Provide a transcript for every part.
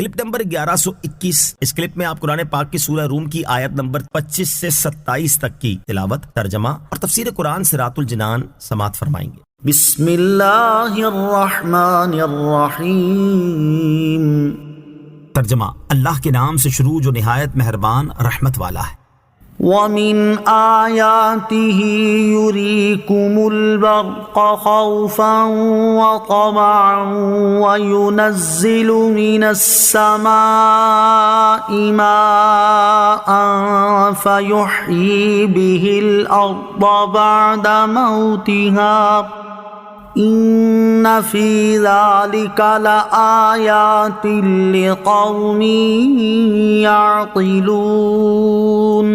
Clip number 1121۔ اس clip میں آپ قرآن پاک کی سورہ روم کی آیت نمبر 25 سے 27 تک کی تلاوت، ترجمہ اور تفسیر قرآن صراط الجنان سماعت فرمائیں گے۔ بسم اللہ الرحمن الرحیم۔ ترجمہ، اللہ کے نام سے شروع جو نہایت مہربان رحمت والا ہے۔ وَمِنْ آيَاتِهِ يُرِيكُمُ الْبَرْقَ خَوْفًا وَطَمَعًا وَيُنَزِّلُ مِنَ السَّمَاءِ مَاءً فَيُحْيِي بِهِ الْأَرْضَ بَعْدَ مَوْتِهَا إِنَّ فِي ذَلِكَ لَآيَاتٍ لِقَوْمٍ يَعْقِلُونَ۔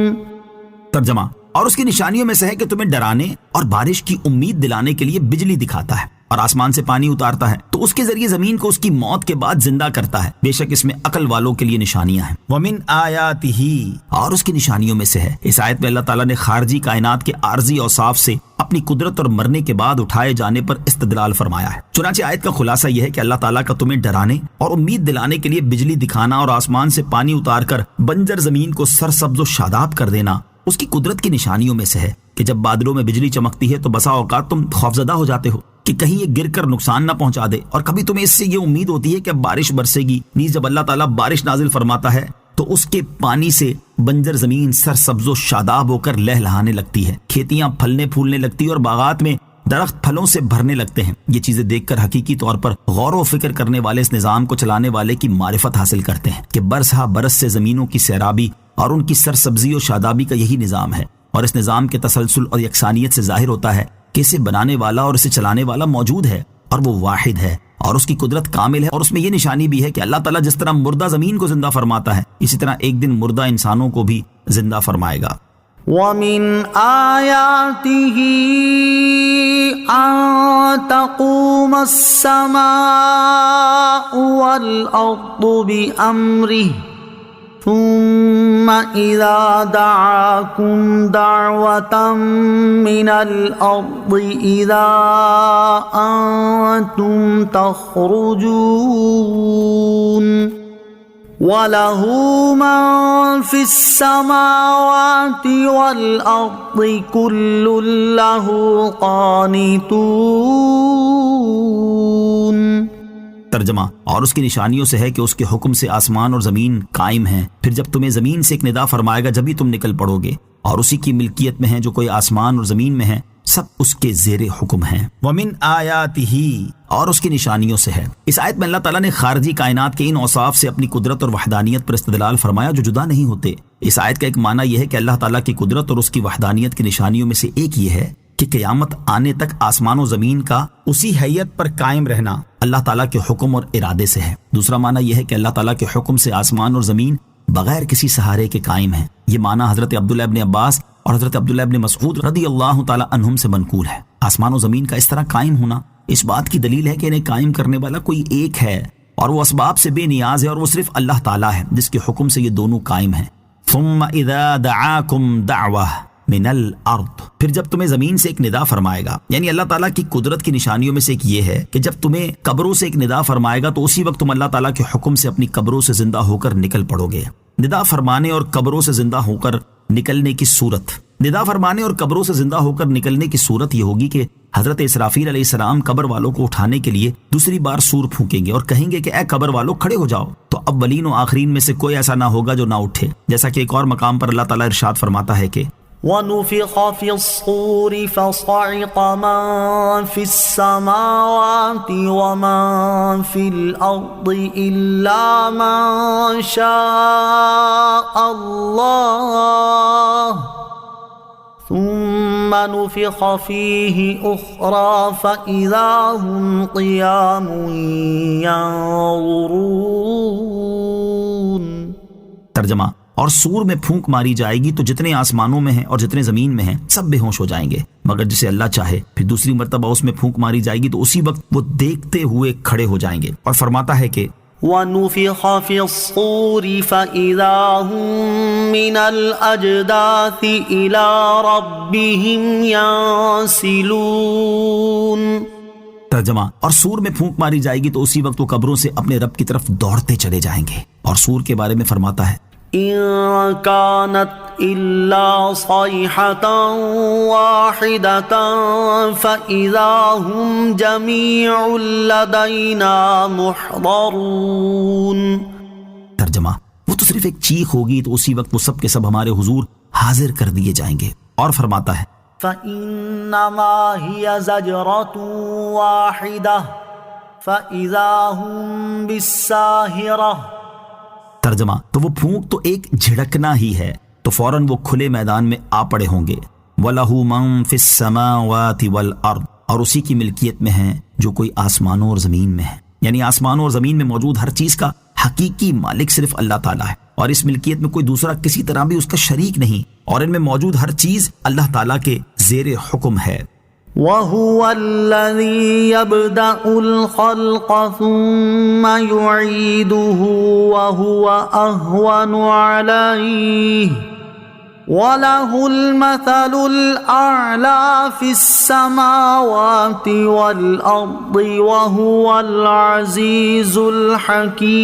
ترجمہ، اور اس کی نشانیوں میں سے ہے کہ تمہیں ڈرانے اور بارش کی امید دلانے کے لیے بجلی دکھاتا ہے اور آسمان سے پانی اتارتا ہے تو اس کے ذریعے زمین کو اس کی موت کے بعد زندہ کرتا ہے۔ بے شک اس میں عقل والوں کے لیے نشانیاں ہیں۔ وَمِنْ آیَاتِهِ، اور اس کی نشانیوں میں سے ہے۔ اس آیت میں اللہ تعالیٰ نے خارجی کائنات کے عارضی اوصاف سے اپنی قدرت اور مرنے کے بعد اٹھائے جانے پر استدلال فرمایا ہے۔ چنانچہ آیت کا خلاصہ یہ ہے کہ اللہ تعالیٰ کا تمہیں ڈرانے اور امید دلانے کے لیے بجلی دکھانا اور آسمان سے پانی اتار کر بنجر زمین کو سرسبز و شاداب کر دینا اس کی قدرت کی نشانیوں میں سے ہے کہ جب بادلوں میں بجلی چمکتی ہے تو بسا اوقات تم خوفزدہ ہو جاتے ہو کہ کہیں یہ گر کر نقصان نہ پہنچا دے، اور کبھی تمہیں اس سے یہ امید ہوتی ہے کہ اب بارش برسے گی۔ نیز جب اللہ تعالیٰ بارش نازل فرماتا ہے تو اس کے پانی سے بنجر زمین سرسبز و شاداب ہو کر لہلہانے لگتی ہے، کھیتیاں پھلنے پھولنے لگتی اور باغات میں درخت پھلوں سے بھرنے لگتے ہیں۔ یہ چیزیں دیکھ کر حقیقی طور پر غور و فکر کرنے والے اس نظام کو چلانے والے کی معرفت حاصل کرتے ہیں کہ برس ہا برس سے زمینوں کی سیرابی اور ان کی سرسبزی و شادابی کا یہی نظام ہے، اور اس نظام کے تسلسل اور یکسانیت سے ظاہر ہوتا ہے کہ اسے بنانے والا اور اسے چلانے والا موجود ہے اور وہ واحد ہے اور اس کی قدرت کامل ہے۔ اور اس میں یہ نشانی بھی ہے کہ اللہ تعالیٰ جس طرح مردہ زمین کو زندہ فرماتا ہے اسی طرح ایک دن مردہ انسانوں کو بھی زندہ فرمائے گا۔ وَمِنْ آيَاتِهِ أَن تَقُومَ السَّمَاءُ وَالْأَرْضُ بِأَمْرِهِ ثُمَّ إِذَا دَعَاكُمْ دَعْوَةً مِّنَ الْأَرْضِ إِذَا أَنْتُمْ تَخْرُجُونَ وَلَهُ مَن فِي السَّمَاوَاتِ وَالْأَرْضِ كُلٌّ لَّهُ قَانِتُونَ۔ ترجمہ، اور اس کی نشانیوں سے ہے کہ اس کے حکم سے آسمان اور زمین قائم ہیں، پھر جب تمہیں زمین سے ایک ندا فرمائے گا جبھی تم نکل پڑو گے، اور اسی کی ملکیت میں ہیں جو کوئی آسمان اور زمین میں ہیں، سب اس کے زیر حکم ہیں۔ وَمِنْ آیَاتِهِ، اور اس کی نشانیوں سے ہے۔ اس آیت میں اللہ تعالیٰ نے خارجی کائنات کے ان اوصاف سے اپنی قدرت اور وحدانیت پر استدلال فرمایا جو جدا نہیں ہوتے۔ اس آیت کا ایک معنی یہ ہے کہ اللہ تعالیٰ کی قدرت اور اس کی وحدانیت کی نشانیوں میں سے ایک یہ ہے کہ قیامت آنے تک آسمان و زمین کا اسی حیت پر قائم رہنا اللہ تعالیٰ کے حکم اور ارادے سے ہے۔ دوسرا معنی یہ ہے کہ اللہ تعالیٰ کے حکم سے آسمان اور زمین بغیر کسی سہارے کے قائم ہیں۔ یہ معنی حضرت عبداللہ ابن عباس اور حضرت عبداللہ ابن مسعود رضی اللہ تعالیٰ عنہم سے منقول ہے۔ آسمان و زمین کا اس طرح قائم ہونا اس بات کی دلیل ہے کہ انہیں قائم کرنے والا کوئی ایک ہے اور وہ اسباب سے بے نیاز ہے، اور وہ صرف اللہ تعالیٰ ہے جس کے حکم سے یہ دونوں قائم ہیں۔ ثم اذا دعاکم دعوہ من الارض، پھر جب تمہیں زمین سے ایک ندا فرمائے گا، یعنی اللہ تعالیٰ کی قدرت کی نشانیوں میں سے ایک یہ ہے کہ جب تمہیں قبروں سے ایک ندا فرمائے گا تو اسی وقت تم اللہ تعالیٰ کے حکم سے اپنی قبروں سے زندہ ہو کر نکل پڑو گے۔ ندا فرمانے اور قبروں سے زندہ ہو کر نکلنے کی صورت یہ ہوگی کہ حضرت اسرافیل علیہ السلام قبر والوں کو اٹھانے کے لیے دوسری بار سور پھونکیں گے اور کہیں گے کہ اے قبر والوں کھڑے ہو جاؤ، تو اولین و آخرین میں سے کوئی ایسا نہ ہوگا جو نہ اٹھے، جیسا کہ ایک اور مقام پر اللہ تعالیٰ ارشاد فرماتا ہے کہ وَنُفِخَ فِي الصُّورِ فَصَعِقَ مَن فِي السَّمَاوَاتِ وَمَن فِي الْأَرْضِ إِلَّا مَن شَاءَ اللَّهُ ثُمَّ نُفِخَ فِيهِ أُخْرَى فَإِذَا هُمْ قِيَامٌ يَنظُرُونَ۔ ترجمہ، اور سور میں پھونک ماری جائے گی تو جتنے آسمانوں میں ہیں اور جتنے زمین میں ہیں سب بے ہوش ہو جائیں گے مگر جسے اللہ چاہے، پھر دوسری مرتبہ اس میں پھونک ماری جائے گی تو اسی وقت وہ دیکھتے ہوئے کھڑے ہو جائیں گے، اور فرماتا ہے کہ وَنُفِخَ فِي الصُّورِ فَإِذَا هُم مِّنَ الْأَجْدَاثِ إِلَىٰ رَبِّهِمْ يَنسِلُونَ۔ ترجمہ، اور سور میں پھونک ماری جائے گی تو اسی وقت وہ قبروں سے اپنے رب کی طرف دوڑتے چلے جائیں گے۔ اور سور کے بارے میں فرماتا ہے إن كانت إلا صيحة واحدة فإذا هم جميع لدينا محضرون۔ ترجمہ، وہ تو صرف ایک چیخ ہوگی تو اسی وقت وہ سب کے سب ہمارے حضور حاضر کر دیے جائیں گے۔ اور فرماتا ہے فإنما هي زجرة واحدة فإذا هم بالساهرة۔ ترجمہ، تو وہ پھونک تو ایک جھڑکنا ہی ہے تو فوراً وہ کھلے میدان میں آ پڑے ہوں گے۔ وَلَهُ مَن فِي السَّمَاوَاتِ وَالْأَرْضِ، اور اسی کی ملکیت میں ہیں جو کوئی آسمانوں اور زمین میں ہے، یعنی آسمانوں اور زمین میں موجود ہر چیز کا حقیقی مالک صرف اللہ تعالیٰ ہے، اور اس ملکیت میں کوئی دوسرا کسی طرح بھی اس کا شریک نہیں، اور ان میں موجود ہر چیز اللہ تعالیٰ کے زیر حکم ہے۔ وَهُوَ الَّذِي يَبْدَأُ الْخَلْقَ ثُمَّ يُعِيدُهُ وَهُوَ أَهْوَنُ عَلَيْهِ وَلَهُ الْمَثَلُ الْأَعْلَى فِي السَّمَاوَاتِ وَالْأَرْضِ وَهُوَ الْعَزِيزُ الْحَكِيمُ۔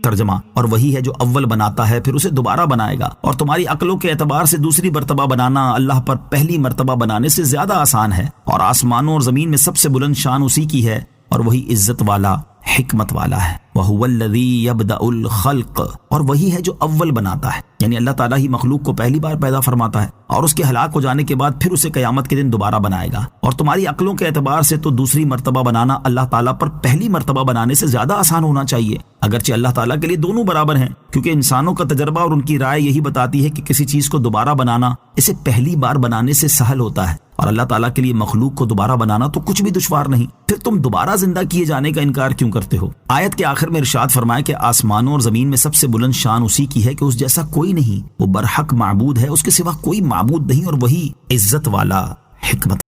ترجمہ، اور وہی ہے جو اول بناتا ہے پھر اسے دوبارہ بنائے گا، اور تمہاری عقلوں کے اعتبار سے دوسری مرتبہ بنانا اللہ پر پہلی مرتبہ بنانے سے زیادہ آسان ہے، اور آسمانوں اور زمین میں سب سے بلند شان اسی کی ہے، اور وہی عزت والا حکمت والا ہے۔ وَهُوَ الَّذِي يَبْدَأُ الْخَلْقَ، اور وہی ہے جو اول بناتا ہے، یعنی اللہ تعالیٰ ہی مخلوق کو پہلی بار پیدا فرماتا ہے اور اس کے ہلاک ہو جانے کے بعد پھر اسے قیامت کے دن دوبارہ بنائے گا، اور تمہاری عقلوں کے اعتبار سے تو دوسری مرتبہ بنانا اللہ تعالیٰ پر پہلی مرتبہ بنانے سے زیادہ آسان ہونا چاہیے، اگرچہ اللہ تعالیٰ کے لیے دونوں برابر ہیں، کیونکہ انسانوں کا تجربہ اور ان کی رائے یہی بتاتی ہے کہ کسی چیز کو دوبارہ بنانا اسے پہلی بار بنانے سے سہل ہوتا ہے، اور اللہ تعالیٰ کے لیے مخلوق کو دوبارہ بنانا تو کچھ بھی دشوار نہیں، پھر تم دوبارہ زندہ کیے جانے کا انکار کیوں کرتے ہو؟ آیت کے آخر میں ارشاد فرمائے کہ آسمانوں اور زمین میں سب سے بلند شان اسی کی ہے کہ اس جیسا کوئی نہیں، وہ برحق معبود ہے، اس کے سوا کوئی معبود نہیں، اور وہی عزت والا حکمت